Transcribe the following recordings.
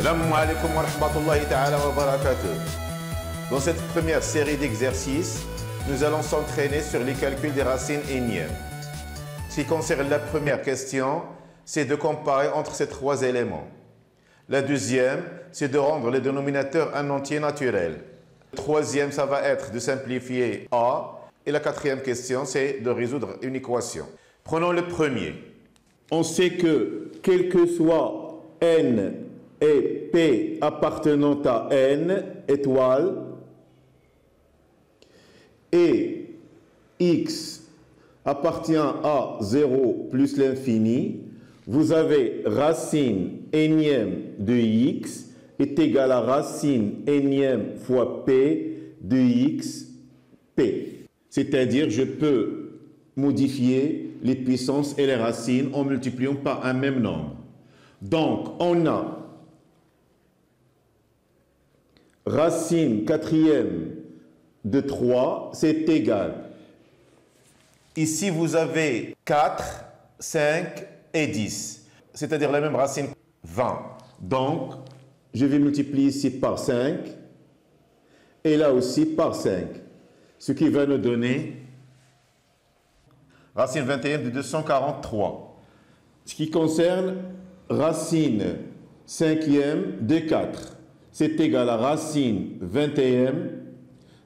Assalamu alaikum wa rahmatullahi ta'ala wa barakatuh. Dans cette première série d'exercices, nous allons s'entraîner sur les calculs des racines énièmes. Ce qui concerne la première question, c'est de comparer entre ces trois éléments. La deuxième, c'est de rendre le dénominateur un entier naturel. Le troisième, ça va être de simplifier A. Et la quatrième question, c'est de résoudre une équation. Prenons le premier. On sait que, quel que soit n et p appartenant à n étoile, et x appartient à 0 plus l'infini, vous avez racine énième de x est égal à racine énième fois p de x, p. C'est-à-dire, je peux modifier les puissances et les racines en multipliant par un même nombre. Donc, on a racine quatrième de 3, c'est égal. Ici, vous avez 4, 5 et 10, c'est-à-dire la même racine 20. Donc, je vais multiplier ici par 5 et là aussi par 5, ce qui va nous donner racine 21 de 243. Ce qui concerne racine cinquième de 4, c'est égal à racine 21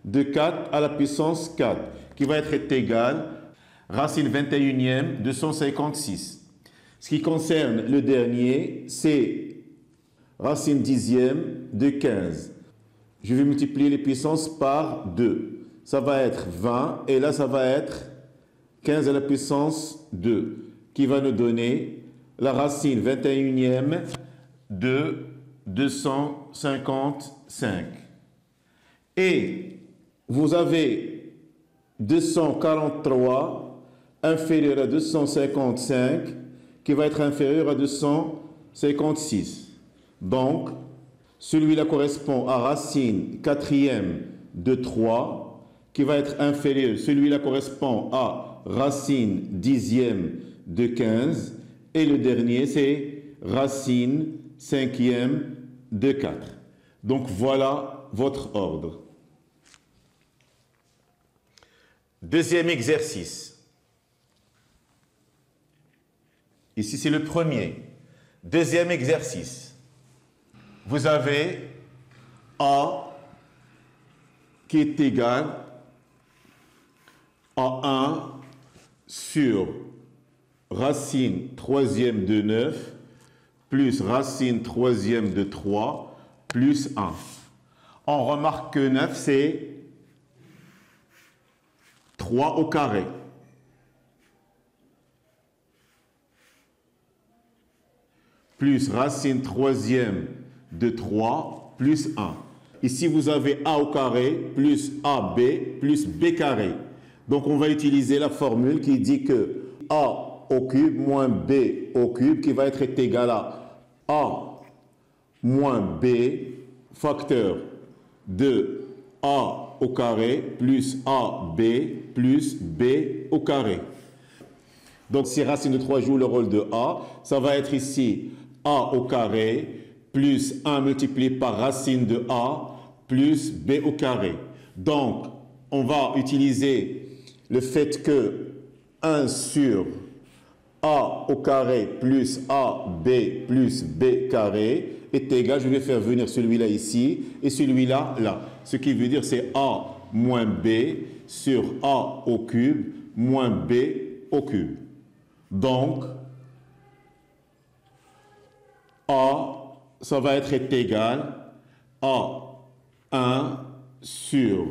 de 4 à la puissance 4, qui va être égal à racine 21e de 156. Ce qui concerne le dernier, c'est racine dixième de 15. Je vais multiplier les puissances par 2. Ça va être 20 et là ça va être 15 à la puissance 2, qui va nous donner la racine 21e de 255. Et vous avez 243 inférieur à 255, qui va être inférieur à 256. Donc, celui-là correspond à racine quatrième de 3, qui va être inférieur. Celui-là correspond à racine dixième de 15. Et le dernier, c'est racine cinquième de 4. Donc, voilà votre ordre. Deuxième exercice. Ici, c'est le premier. Deuxième exercice. Vous avez A qui est égal à 1 sur racine troisième de 9 plus racine troisième de 3 plus 1. On remarque que 9, c'est 3 au carré. Plus racine troisième de 3 plus 1. Ici, vous avez a au carré plus ab plus b carré. Donc, on va utiliser la formule qui dit que a au cube moins b au cube, qui va être égal à a moins b facteur de a au carré plus ab plus b au carré. Donc, si racine de 3 joue le rôle de a, ça va être ici a au carré plus 1 multiplié par racine de a plus b au carré. Donc, on va utiliser le fait que 1 sur a au carré plus ab plus b carré est égal, je vais faire venir celui-là ici et celui-là là. Ce qui veut dire c'est a moins b sur a au cube moins b au cube. Donc, a, ça va être égal à 1 sur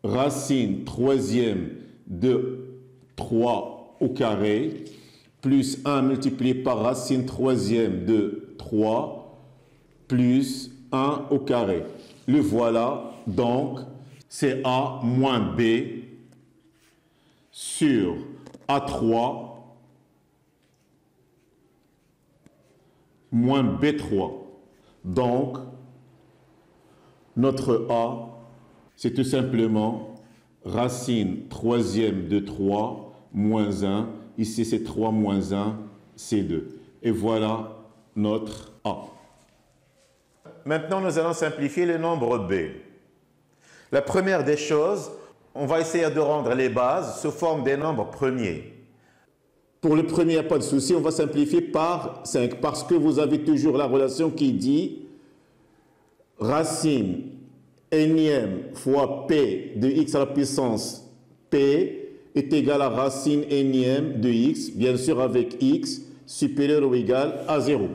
racine troisième de 3 au carré plus 1 multiplié par racine troisième de 3 plus 1 au carré. Le voilà, donc c'est a moins b sur a3 moins b3. Donc, notre a, c'est tout simplement racine troisième de 3 moins 1. Ici, c'est 3 moins 1, c'est 2. Et voilà notre a. Maintenant, nous allons simplifier le nombre b. La première des choses, on va essayer de rendre les bases sous forme des nombres premiers. Pour le premier, il n'y a pas de souci, on va simplifier par 5 parce que vous avez toujours la relation qui dit racine énième fois p de x à la puissance p est égal à racine énième de x, bien sûr avec x supérieur ou égal à 0.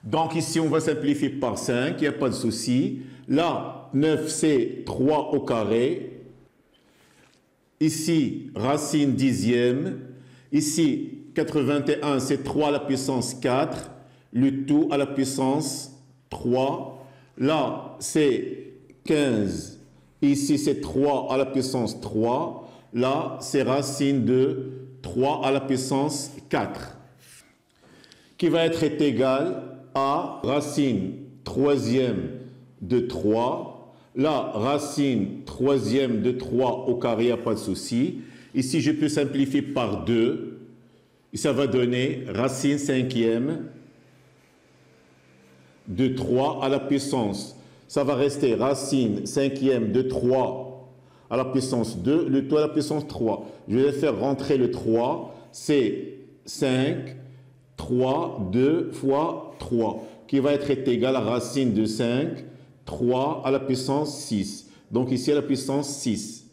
Donc ici, on va simplifier par 5, il n'y a pas de souci. Là, 9, c'est 3 au carré. Ici, racine dixième. Ici, 81, c'est 3 à la puissance 4. Le tout à la puissance 3. Là, c'est 15. Ici, c'est 3 à la puissance 3. Là, c'est racine de 3 à la puissance 4. Qui va être égal à racine troisième de 3. Là, racine troisième de 3 au carré, il n'y a pas de souci. Ici, je peux simplifier par 2. Et ça va donner racine cinquième de 3 à la puissance. Ça va rester racine cinquième de 3 à la puissance 2, le tout à la puissance 3. Je vais faire rentrer le 3. C'est 5, 3, 2 fois 3, qui va être égal à racine de 5, 3 à la puissance 6. Donc ici à la puissance 6.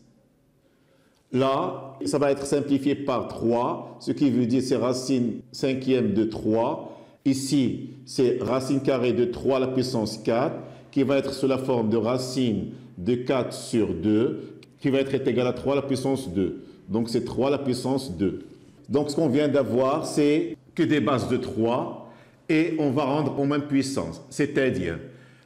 Là, ça va être simplifié par 3, ce qui veut dire c'est racine cinquième de 3. Ici, c'est racine carrée de 3 à la puissance 4, qui va être sous la forme de racine de 4 sur 2, qui va être égal à 3 à la puissance 2. Donc c'est 3 à la puissance 2. Donc ce qu'on vient d'avoir, c'est que des bases de 3, et on va rendre en même puissance. C'est-à-dire,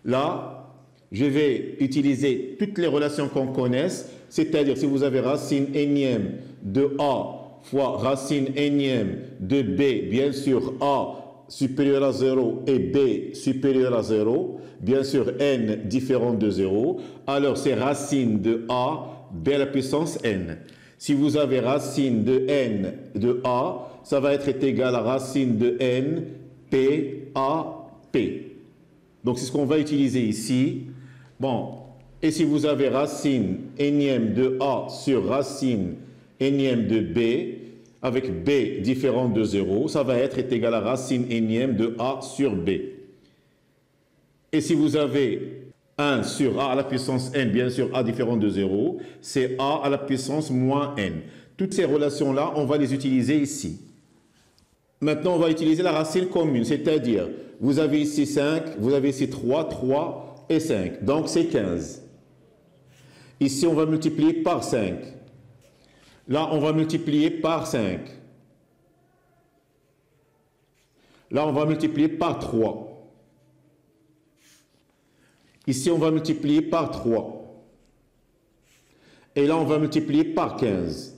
là, je vais utiliser toutes les relations qu'on connaisse, c'est-à-dire si vous avez racine énième de A fois racine énième de B, bien sûr A supérieur à 0 et B supérieur à 0, bien sûr n différent de 0, alors c'est racine de A, B à la puissance n. Si vous avez racine de n de A, ça va être égal à racine de n, P, A, P. Donc c'est ce qu'on va utiliser ici. Bon, et si vous avez racine énième de A sur racine énième de B, avec B différent de 0, ça va être égal à racine énième de A sur B. Et si vous avez 1 sur A à la puissance n, bien sûr A différent de 0, c'est A à la puissance moins n. Toutes ces relations-là, on va les utiliser ici. Maintenant, on va utiliser la racine commune, c'est-à-dire, vous avez ici 5, vous avez ici 3, 3 et 5. Donc, c'est 15. Ici, on va multiplier par 5. Là, on va multiplier par 5. Là, on va multiplier par 3. Ici, on va multiplier par 3. Et là, on va multiplier par 15.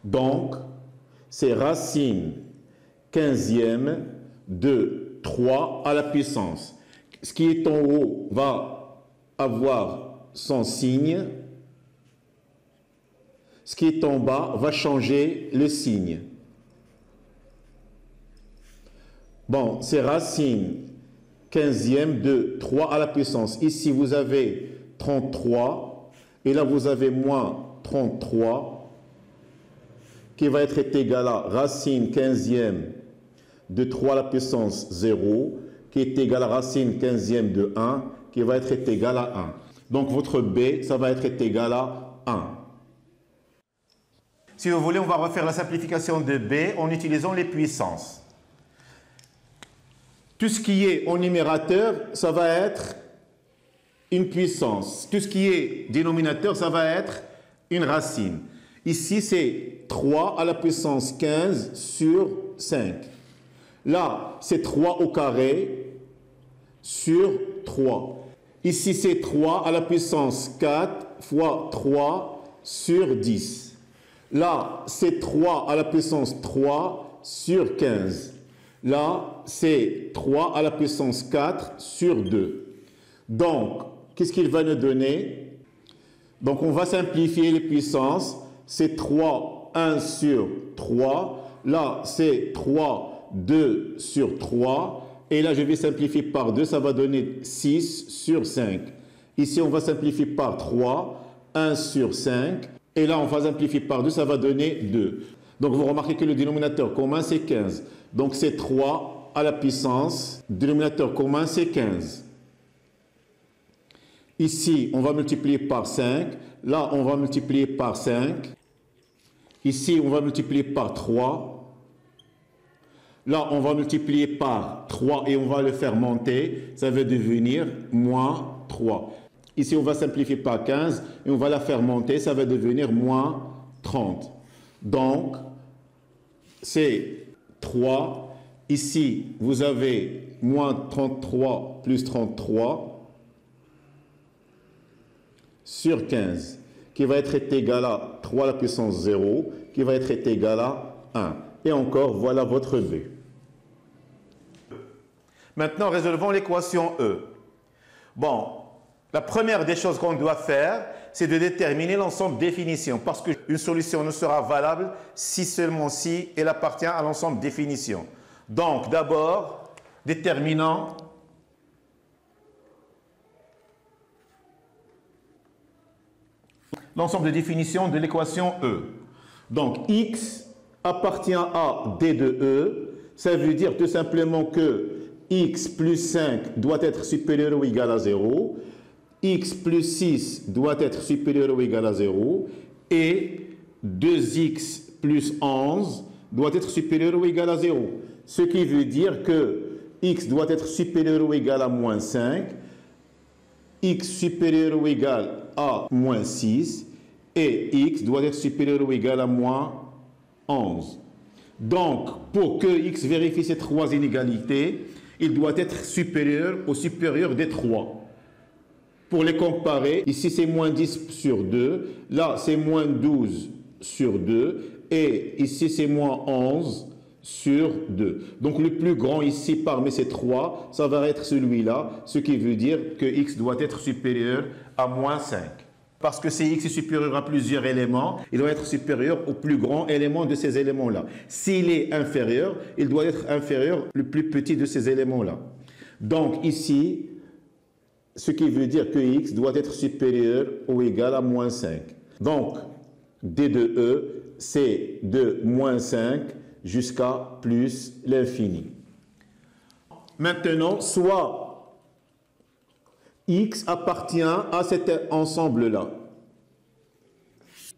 Donc, c'est racine 15e de 3 à la puissance. Ce qui est en haut va avoir son signe. Ce qui est en bas va changer le signe. Bon, c'est racine 15e de 3 à la puissance. Ici, vous avez 33. Et là, vous avez moins 33. Qui va être égal à racine 15e de 3 à la puissance 0, qui est égal à racine 15e de 1, qui va être égal à 1. Donc votre B, ça va être égal à 1. Si vous voulez, on va refaire la simplification de B en utilisant les puissances. Tout ce qui est au numérateur, ça va être une puissance. Tout ce qui est dénominateur, ça va être une racine. Ici, c'est 3 à la puissance 15 sur 5. Là, c'est 3 au carré sur 3. Ici, c'est 3 à la puissance 4 fois 3 sur 10. Là, c'est 3 à la puissance 3 sur 15. Là, c'est 3 à la puissance 4 sur 2. Donc, qu'est-ce qu'il va nous donner? Donc, on va simplifier les puissances. C'est 3, 1 sur 3. Là, c'est 3 2 sur 3. Et là, je vais simplifier par 2, ça va donner 6 sur 5. Ici, on va simplifier par 3, 1 sur 5. Et là, on va simplifier par 2, ça va donner 2. Donc, vous remarquez que le dénominateur commun, c'est 15. Donc, c'est 3 à la puissance. Dénominateur commun, c'est 15. Ici, on va multiplier par 5. Là, on va multiplier par 5. Ici, on va multiplier par 3. Là, on va multiplier par 3 et on va le faire monter. Ça va devenir moins 3. Ici, on va simplifier par 15 et on va la faire monter. Ça va devenir moins 30. Donc, c'est 3. Ici, vous avez moins 33 plus 33 sur 15, qui va être égal à 3 à la puissance 0, qui va être égal à 1. Et encore, voilà votre B. Maintenant, résolvons l'équation E. Bon, la première des choses qu'on doit faire, c'est de déterminer l'ensemble définition, parce qu'une solution ne sera valable si seulement si elle appartient à l'ensemble définition. Donc, d'abord, déterminant l'ensemble de définition de l'équation E. Donc, X appartient à D de E. Ça veut dire tout simplement que X plus 5 doit être supérieur ou égal à 0. X plus 6 doit être supérieur ou égal à 0. Et 2X plus 11 doit être supérieur ou égal à 0. Ce qui veut dire que X doit être supérieur ou égal à moins 5. X supérieur ou égal à moins 6. Et X doit être supérieur ou égal à moins 11. Donc, pour que X vérifie ces trois inégalités, il doit être supérieur au supérieur des 3. Pour les comparer, ici c'est moins 10 sur 2, là c'est moins 12 sur 2, et ici c'est moins 11 sur 2. Donc le plus grand ici parmi ces 3, ça va être celui-là, ce qui veut dire que X doit être supérieur à moins 5. Parce que si X est supérieur à plusieurs éléments, il doit être supérieur au plus grand élément de ces éléments-là. S'il est inférieur, il doit être inférieur au plus petit de ces éléments-là. Donc ici, ce qui veut dire que X doit être supérieur ou égal à moins 5. Donc, D de E, c'est de moins 5 jusqu'à plus l'infini. Maintenant, soit X appartient à cet ensemble-là.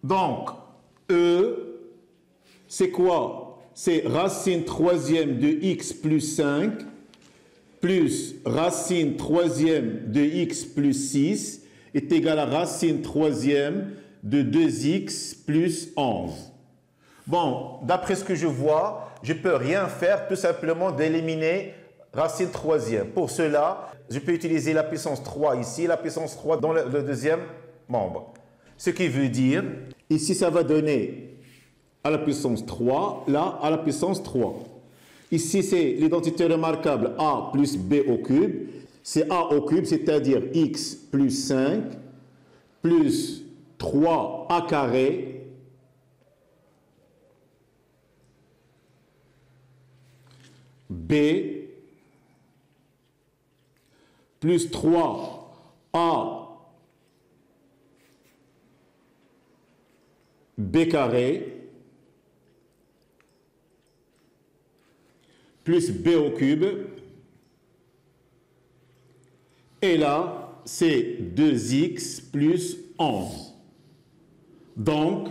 Donc, E, c'est quoi? C'est racine troisième de X plus 5 plus racine troisième de X plus 6 est égal à racine troisième de 2X plus 11. Bon, d'après ce que je vois, je ne peux rien faire tout simplement d'éliminer racine troisième. Pour cela, je peux utiliser la puissance 3 ici, la puissance 3 dans le deuxième membre. Ce qui veut dire, ici ça va donner à la puissance 3, là à la puissance 3. Ici c'est l'identité remarquable A plus B au cube. C'est A au cube, c'est-à-dire X plus 5 plus 3A carré B plus 3A B carré plus B au cube. Et là, c'est 2X plus 11. Donc,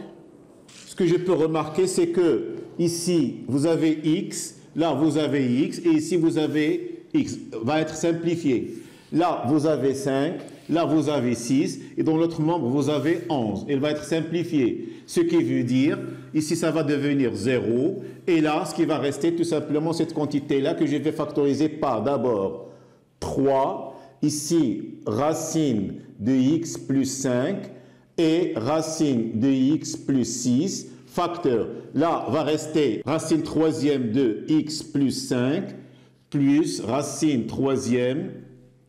ce que je peux remarquer, c'est que ici, vous avez X, là, vous avez X, et ici, vous avez X. Va être simplifié. Là, vous avez 5, là, vous avez 6, et dans l'autre membre, vous avez 11. Il va être simplifié. Ce qui veut dire, ici, ça va devenir 0, et là, ce qui va rester, tout simplement, cette quantité-là que je vais factoriser par d'abord 3, ici, racine de X plus 5, et racine de X plus 6, facteur. Là, va rester racine troisième de X plus 5, plus racine troisième,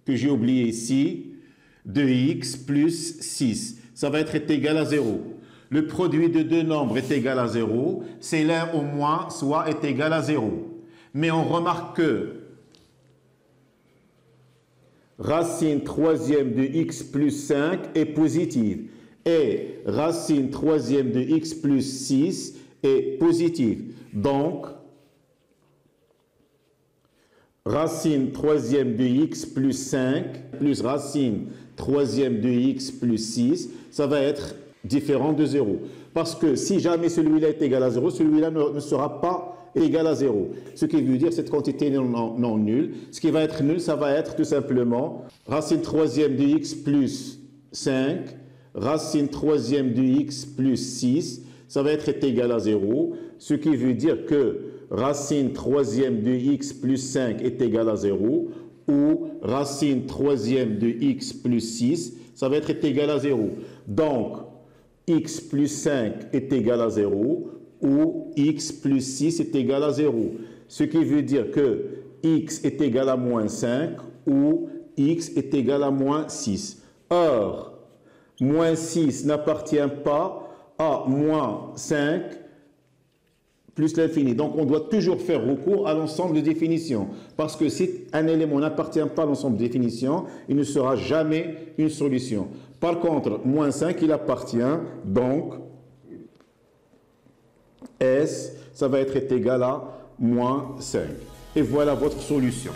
que j'ai oublié ici, de X plus 6. Ça va être égal à 0. Le produit de deux nombres est égal à 0. C'est l'un au moins, soit est égal à 0. Mais on remarque que racine troisième de x plus 5 est positive et racine troisième de x plus 6 est positive. Donc, racine troisième de x plus 5 plus racine troisième de x plus 6, ça va être différent de 0. Parce que si jamais celui-là est égal à 0, celui-là ne sera pas égal à 0. Ce qui veut dire cette quantité non nulle. Ce qui va être nul, ça va être tout simplement racine troisième de x plus 5, racine troisième de x plus 6, ça va être égal à 0. Ce qui veut dire que racine troisième de x plus 5 est égal à 0, ou racine troisième de x plus 6, ça va être égal à 0. Donc, x plus 5 est égal à 0, ou x plus 6 est égal à 0. Ce qui veut dire que x est égal à moins 5, ou x est égal à moins 6. Or, moins 6 n'appartient pas à moins 5 plus l'infini. Donc, on doit toujours faire recours à l'ensemble de définitions. Parce que si un élément n'appartient pas à l'ensemble de définitions, il ne sera jamais une solution. Par contre, moins 5, il appartient. Donc, S, ça va être égal à moins 5. Et voilà votre solution.